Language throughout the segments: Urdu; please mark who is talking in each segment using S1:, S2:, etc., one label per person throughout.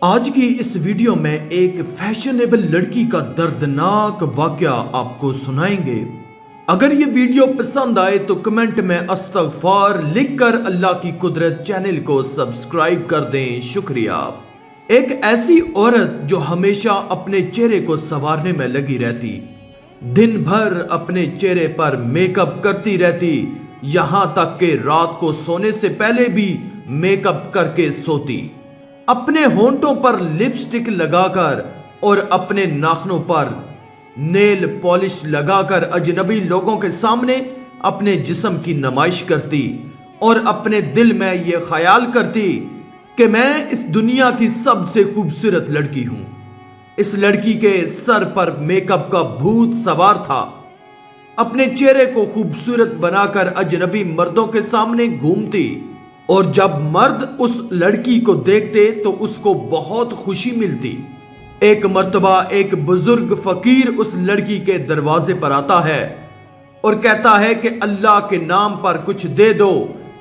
S1: آج کی اس ویڈیو میں ایک فیشنیبل لڑکی کا دردناک واقعہ آپ کو سنائیں گے۔ اگر یہ ویڈیو پسند آئے تو کمنٹ میں استغفار لکھ کر اللہ کی قدرت چینل کو سبسکرائب کر دیں، شکریہ۔ ایک ایسی عورت جو ہمیشہ اپنے چہرے کو سنوارنے میں لگی رہتی، دن بھر اپنے چہرے پر میک اپ کرتی رہتی، یہاں تک کہ رات کو سونے سے پہلے بھی میک اپ کر کے سوتی، اپنے ہونٹوں پر لپسٹک لگا کر اور اپنے ناخنوں پر نیل پالش لگا کر اجنبی لوگوں کے سامنے اپنے جسم کی نمائش کرتی اور اپنے دل میں یہ خیال کرتی کہ میں اس دنیا کی سب سے خوبصورت لڑکی ہوں۔ اس لڑکی کے سر پر میک اپ کا بھوت سوار تھا، اپنے چہرے کو خوبصورت بنا کر اجنبی مردوں کے سامنے گھومتی، اور جب مرد اس لڑکی کو دیکھتے تو اس کو بہت خوشی ملتی۔ ایک مرتبہ ایک بزرگ فقیر اس لڑکی کے دروازے پر آتا ہے اور کہتا ہے کہ اللہ کے نام پر کچھ دے دو،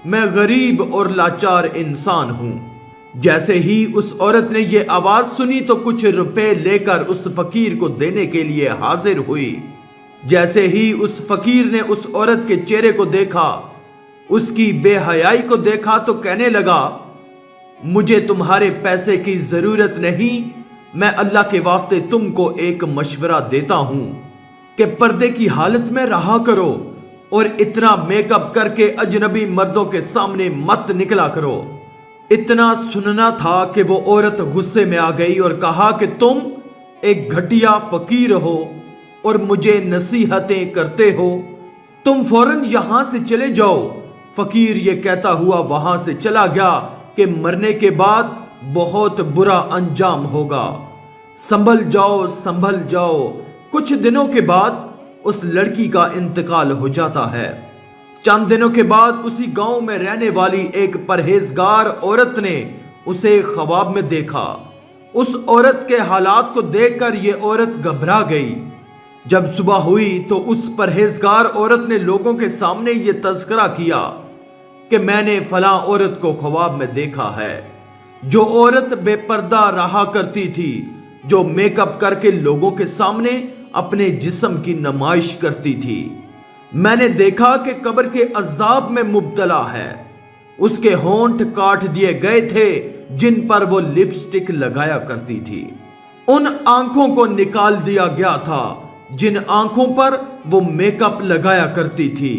S1: میں غریب اور لاچار انسان ہوں۔ جیسے ہی اس عورت نے یہ آواز سنی تو کچھ روپے لے کر اس فقیر کو دینے کے لیے حاضر ہوئی۔ جیسے ہی اس فقیر نے اس عورت کے چہرے کو دیکھا، اس کی بے حیائی کو دیکھا تو کہنے لگا، مجھے تمہارے پیسے کی ضرورت نہیں، میں اللہ کے واسطے تم کو ایک مشورہ دیتا ہوں کہ پردے کی حالت میں رہا کرو اور اتنا میک اپ کر کے اجنبی مردوں کے سامنے مت نکلا کرو۔ اتنا سننا تھا کہ وہ عورت غصے میں آ گئی اور کہا کہ تم ایک گھٹیا فقیر ہو اور مجھے نصیحتیں کرتے ہو، تم فوراً یہاں سے چلے جاؤ۔ فقیر یہ کہتا ہوا وہاں سے چلا گیا کہ مرنے کے بعد بہت برا انجام ہوگا، سنبھل جاؤ سنبھل جاؤ۔ کچھ دنوں کے بعد اس لڑکی کا انتقال ہو جاتا ہے۔ چند دنوں کے بعد اسی گاؤں میں رہنے والی ایک پرہیزگار عورت نے اسے خواب میں دیکھا۔ اس عورت کے حالات کو دیکھ کر یہ عورت گھبرا گئی۔ جب صبح ہوئی تو اس پرہیزگار عورت نے لوگوں کے سامنے یہ تذکرہ کیا کہ میں نے فلاں عورت کو خواب میں دیکھا ہے، جو عورت بے پردہ رہا کرتی تھی، جو میک اپ کر کے لوگوں کے سامنے اپنے جسم کی نمائش کرتی تھی۔ میں نے دیکھا کہ قبر کے عذاب میں مبتلا ہے۔ اس کے ہونٹ کاٹ دیے گئے تھے جن پر وہ لپسٹک لگایا کرتی تھی، ان آنکھوں کو نکال دیا گیا تھا جن آنکھوں پر وہ میک اپ لگایا کرتی تھی،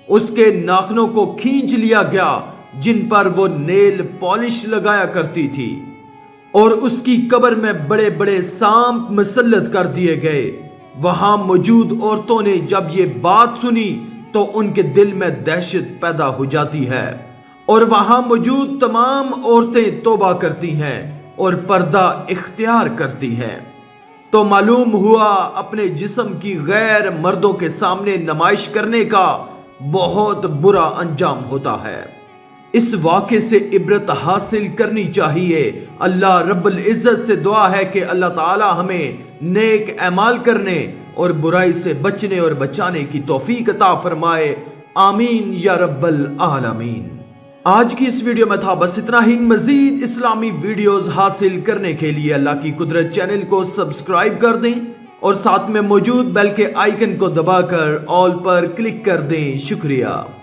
S1: اس کے ناخنوں کو کھینچ لیا گیا جن پر وہ نیل پالش لگایا کرتی تھی، اور اس کی قبر میں بڑے بڑے سانپ مسلط کر دیے گئے۔ وہاں موجود عورتوں نے جب یہ بات سنی تو ان کے دل میں دہشت پیدا ہو جاتی ہے، اور وہاں موجود تمام عورتیں توبہ کرتی ہیں اور پردہ اختیار کرتی ہیں۔ تو معلوم ہوا اپنے جسم کی غیر مردوں کے سامنے نمائش کرنے کا بہت برا انجام ہوتا ہے۔ اس واقعے سے عبرت حاصل کرنی چاہیے۔ اللہ رب العزت سے دعا ہے کہ اللہ تعالی ہمیں نیک اعمال کرنے اور برائی سے بچنے اور بچانے کی توفیق عطا فرمائے، آمین یا رب العالمین۔ آج کی اس ویڈیو میں تھا بس اتنا ہی۔ مزید اسلامی ویڈیوز حاصل کرنے کے لیے اللہ کی قدرت چینل کو سبسکرائب کر دیں اور ساتھ میں موجود بیل کے آئیکن کو دبا کر آل پر کلک کر دیں، شکریہ۔